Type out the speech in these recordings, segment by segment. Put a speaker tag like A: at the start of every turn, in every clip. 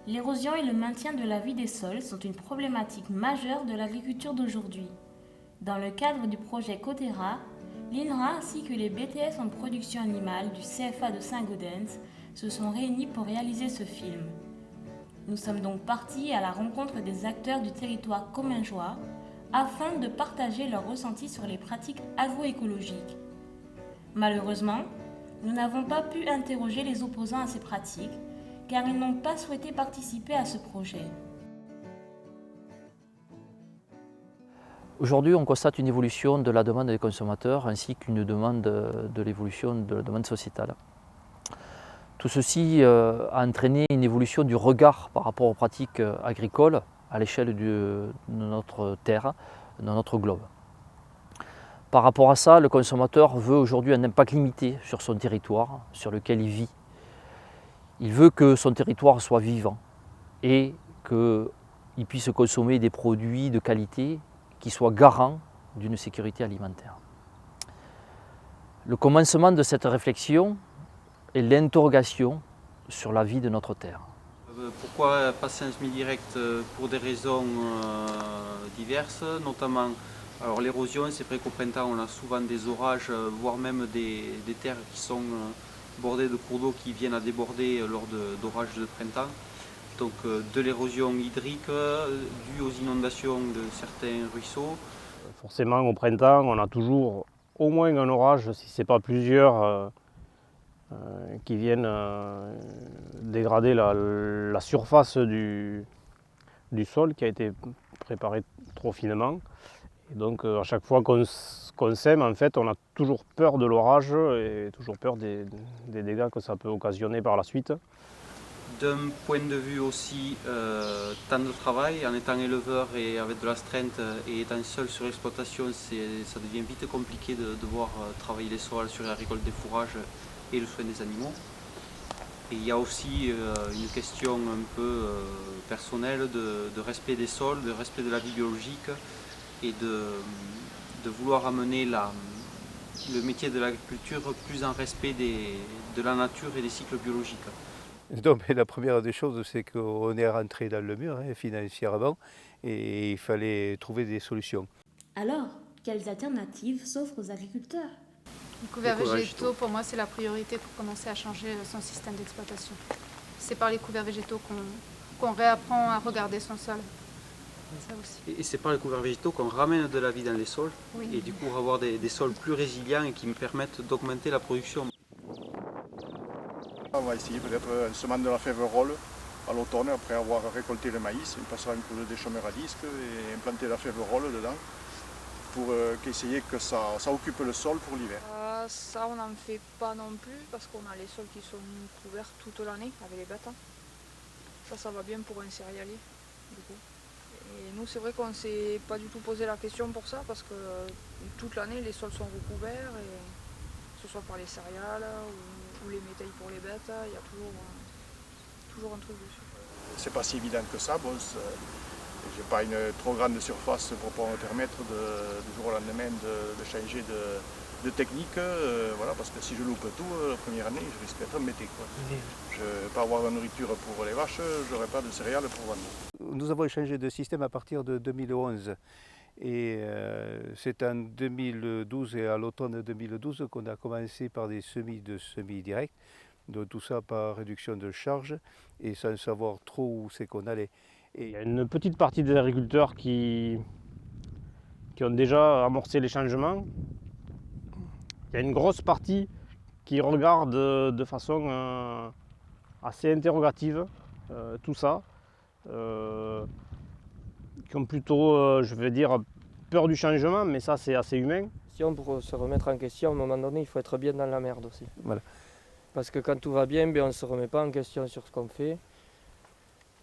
A: L'érosion et le maintien de la vie des sols sont une problématique majeure de l'agriculture d'aujourd'hui. Dans le cadre du projet Cotera, l'INRA ainsi que les BTS en production animale du CFA de Saint-Gaudens se sont réunis pour réaliser ce film. Nous sommes donc partis à la rencontre des acteurs du territoire commingeois afin de partager leurs ressentis sur les pratiques agroécologiques. Malheureusement, nous n'avons pas pu interroger les opposants à ces pratiques car ils n'ont pas souhaité participer à ce projet.
B: Aujourd'hui, on constate une évolution de la demande des consommateurs ainsi qu'une demande de l'évolution de la demande sociétale. Tout ceci a entraîné une évolution du regard par rapport aux pratiques agricoles à l'échelle de notre terre, de notre globe. Par rapport à ça, le consommateur veut aujourd'hui un impact limité sur son territoire, sur lequel il vit. Il veut que son territoire soit vivant et qu'il puisse consommer des produits de qualité qui soient garants d'une sécurité alimentaire. Le commencement de cette réflexion est l'interrogation sur la vie de notre terre.
C: Pourquoi passer en semi-direct? Pour des raisons diverses, notamment l'érosion. C'est vrai qu'au printemps on a souvent des orages, voire même des terres qui sont bordées de cours d'eau qui viennent à déborder lors d'orages de printemps. Donc de l'érosion hydrique due aux inondations de certains ruisseaux.
D: Forcément au printemps on a toujours au moins un orage, si ce n'est pas plusieurs, qui viennent dégrader la surface du sol qui a été préparé trop finement. Et donc à chaque fois qu'on sème, en fait, on a toujours peur de l'orage et toujours peur des dégâts que ça peut occasionner par la suite.
C: D'un point de vue aussi temps de travail, en étant éleveur et avec de l'astreinte et étant seul sur l'exploitation, ça devient vite compliqué de devoir travailler les sols sur la récolte des fourrages et le soin des animaux. Et il y a aussi une question un peu personnelle de respect des sols, de respect de la vie biologique et de vouloir amener le métier de l'agriculture plus en respect de la nature et des cycles biologiques.
E: Donc, la première des choses, c'est qu'on est rentré dans le mur financièrement et il fallait trouver des solutions.
A: Alors, quelles alternatives s'offrent aux agriculteurs?
F: Les couverts végétaux, pour moi, c'est la priorité pour commencer à changer son système d'exploitation. C'est par les couverts végétaux qu'on réapprend à regarder son sol. Ça aussi.
C: Et c'est par les couverts végétaux qu'on ramène de la vie dans les sols,
F: oui.
C: Et du coup avoir des sols plus résilients et qui me permettent d'augmenter la production.
G: On va essayer peut-être un semence de la féverolle à l'automne, après avoir récolté le maïs, on passera un coup de déchômeur à disque et implanter la féverolle dedans pour essayer que ça occupe le sol pour l'hiver.
H: Ça on n'en fait pas non plus parce qu'on a les sols qui sont couverts toute l'année avec les bêtes. Ça va bien pour un céréalier du coup. Et nous c'est vrai qu'on ne s'est pas du tout posé la question pour ça parce que toute l'année les sols sont recouverts, et, que ce soit par les céréales ou les métailles pour les bêtes, il y a toujours un truc dessus.
G: C'est pas si évident que ça, bon, j'ai pas une trop grande surface pour pouvoir me permettre du jour au lendemain de changer de technique, voilà, parce que si je loupe tout, la première année, je risque d'être embêté. Je ne vais pas avoir de nourriture pour les vaches, je n'aurai pas de céréales pour vendre.
E: Nous avons changé de système à partir de 2011. Et c'est en 2012 et à l'automne 2012 qu'on a commencé par des semis de semi-direct. Donc tout ça par réduction de charge et sans savoir trop où c'est qu'on allait.
D: Et il y a une petite partie des agriculteurs qui ont déjà amorcé les changements. Il y a une grosse partie qui regarde de façon assez interrogative tout ça. Qui ont plutôt, je vais dire, peur du changement, mais ça c'est assez humain.
I: Pour se remettre en question, à un moment donné, il faut être bien dans la merde aussi.
E: Voilà.
I: Parce que quand tout va bien, on ne se remet pas en question sur ce qu'on fait.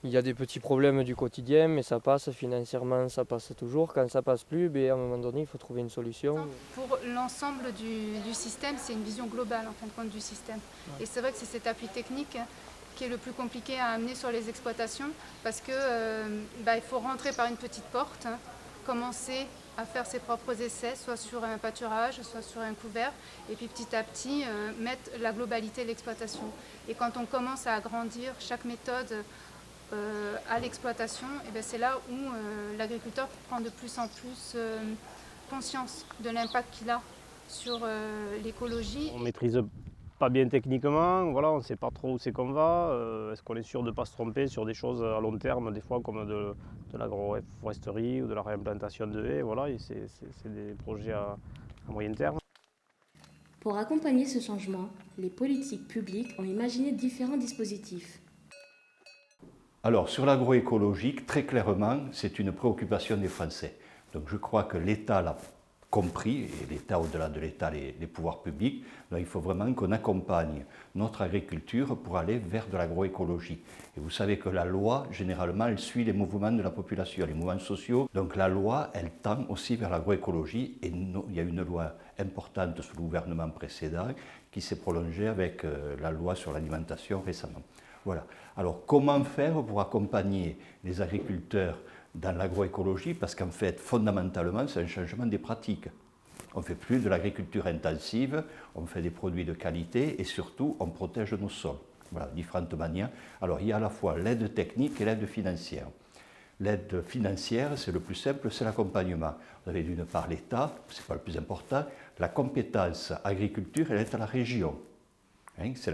I: Il y a des petits problèmes du quotidien, mais ça passe, financièrement ça passe toujours. Quand ça passe plus, à un moment donné, il faut trouver une solution.
F: Pour l'ensemble du système, c'est une vision globale en fin de compte du système. Ouais. Et c'est vrai que c'est cet appui technique qui est le plus compliqué à amener sur les exploitations parce que il faut rentrer par une petite porte, commencer à faire ses propres essais, soit sur un pâturage, soit sur un couvert, et puis petit à petit mettre la globalité de l'exploitation. Et quand on commence à agrandir, chaque méthode à l'exploitation, c'est là où l'agriculteur prend de plus en plus conscience de l'impact qu'il a sur l'écologie.
D: On ne maîtrise pas bien techniquement, voilà, on ne sait pas trop où c'est qu'on va. Est-ce qu'on est sûr de ne pas se tromper sur des choses à long terme, des fois comme de l'agroforesterie ou de la réimplantation de haies, voilà, et c'est des projets à moyen terme.
A: Pour accompagner ce changement, les politiques publiques ont imaginé différents dispositifs.
J: Alors, sur l'agroécologique, très clairement, c'est une préoccupation des Français. Donc je crois que l'État l'a compris, et l'État, au-delà de l'État, les pouvoirs publics. Donc il faut vraiment qu'on accompagne notre agriculture pour aller vers de l'agroécologie. Et vous savez que la loi, généralement, elle suit les mouvements de la population, les mouvements sociaux. Donc la loi, elle tend aussi vers l'agroécologie. Et il y a une loi importante sous le gouvernement précédent qui s'est prolongée avec la loi sur l'alimentation récemment. Voilà. Alors comment faire pour accompagner les agriculteurs dans l'agroécologie? Parce qu'en fait, fondamentalement, c'est un changement des pratiques. On ne fait plus de l'agriculture intensive, on fait des produits de qualité et surtout, on protège nos sols. Voilà, différentes manières. Alors, il y a à la fois l'aide technique et l'aide financière. L'aide financière, c'est le plus simple, c'est l'accompagnement. Vous avez d'une part l'État, ce n'est pas le plus important, la compétence agriculture, elle est à la région. C'est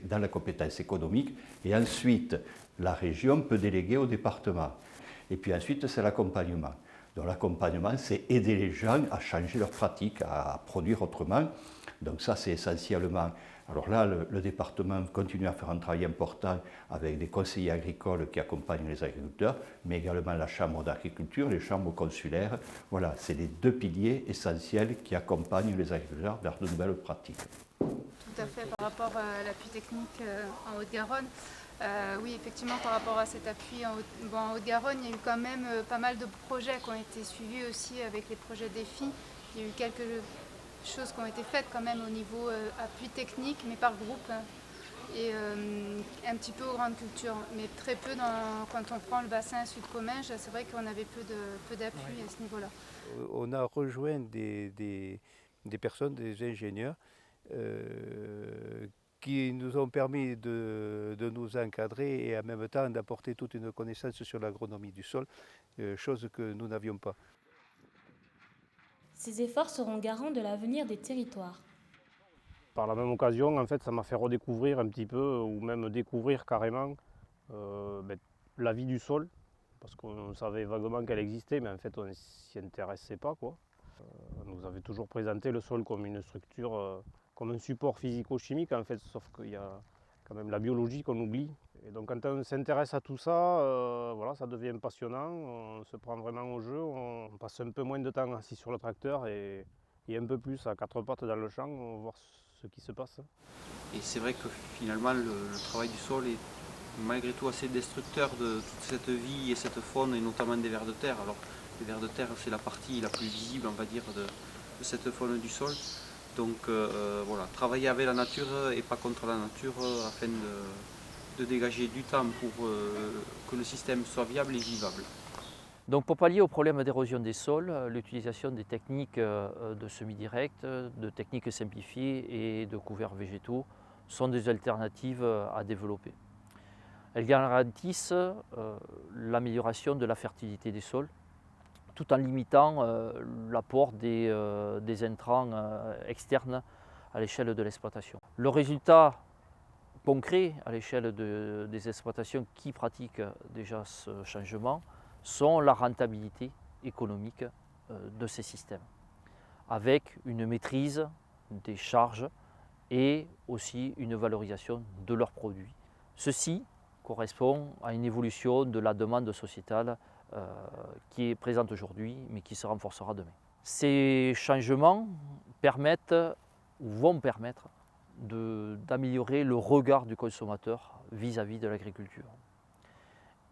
J: dans la compétence économique, et ensuite, la région peut déléguer au département. Et puis ensuite, c'est l'accompagnement. Donc l'accompagnement, c'est aider les gens à changer leurs pratiques, à produire autrement. Donc ça, c'est essentiellement... Alors là, le département continue à faire un travail important avec des conseillers agricoles qui accompagnent les agriculteurs, mais également la chambre d'agriculture, les chambres consulaires. Voilà, c'est les deux piliers essentiels qui accompagnent les agriculteurs vers de nouvelles pratiques.
F: Tout à fait, par rapport à l'appui technique en Haute-Garonne. Oui, effectivement, par rapport à cet appui en Haute-Garonne, il y a eu quand même pas mal de projets qui ont été suivis aussi avec les projets défis. Il y a eu quelques choses qui ont été faites quand même au niveau appui technique, mais par groupe, et un petit peu aux grandes cultures, mais très peu quand on prend le bassin Sud-Comminges, c'est vrai qu'on avait peu d'appui à ce niveau-là.
E: On a rejoint des personnes, des ingénieurs, qui nous ont permis de nous encadrer et en même temps d'apporter toute une connaissance sur l'agronomie du sol, chose que nous n'avions pas.
A: Ces efforts seront garants de l'avenir des territoires.
D: Par la même occasion, en fait, ça m'a fait redécouvrir un petit peu, ou même découvrir carrément la vie du sol, parce qu'on savait vaguement qu'elle existait, mais en fait on ne s'y intéressait pas, quoi. On nous avait toujours présenté le sol comme une structure, comme un support physico-chimique en fait, sauf qu'il y a quand même la biologie qu'on oublie. Et donc quand on s'intéresse à tout ça, voilà, ça devient passionnant, on se prend vraiment au jeu, on passe un peu moins de temps assis sur le tracteur et un peu plus à quatre pattes dans le champ, on va voir ce qui se passe.
C: Et c'est vrai que finalement le travail du sol est malgré tout assez destructeur de toute cette vie et cette faune, et notamment des vers de terre. Alors les vers de terre, c'est la partie la plus visible, on va dire, de cette faune du sol. Donc voilà, travailler avec la nature et pas contre la nature afin de dégager du temps pour que le système soit viable et vivable.
B: Donc pour pallier au problème d'érosion des sols, l'utilisation des techniques de semi-direct, de techniques simplifiées et de couverts végétaux sont des alternatives à développer. Elles garantissent l'amélioration de la fertilité des sols, tout en limitant l'apport des intrants externes à l'échelle de l'exploitation. Le résultat concret à l'échelle des exploitations qui pratiquent déjà ce changement sont la rentabilité économique de ces systèmes, avec une maîtrise des charges et aussi une valorisation de leurs produits. Ceci correspond à une évolution de la demande sociétale qui est présente aujourd'hui, mais qui se renforcera demain. Ces changements permettent ou vont permettre d'améliorer le regard du consommateur vis-à-vis de l'agriculture.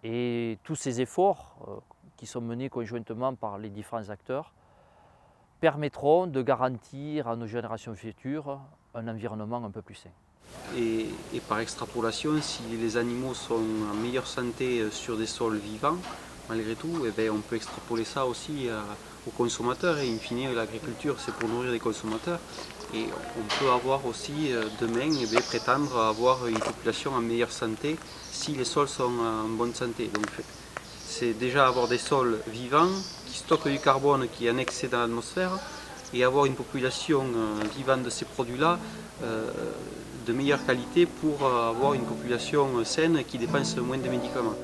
B: Et tous ces efforts qui sont menés conjointement par les différents acteurs permettront de garantir à nos générations futures un environnement un peu plus sain.
C: Et par extrapolation, si les animaux sont en meilleure santé sur des sols vivants, malgré tout, on peut extrapoler ça aussi aux consommateurs, et in fine l'agriculture c'est pour nourrir les consommateurs, Et on peut avoir aussi demain prétendre avoir une population en meilleure santé si les sols sont en bonne santé. Donc c'est déjà avoir des sols vivants qui stockent du carbone qui est annexé dans l'atmosphère et avoir une population vivante de ces produits-là de meilleure qualité pour avoir une population saine qui dépense moins de médicaments.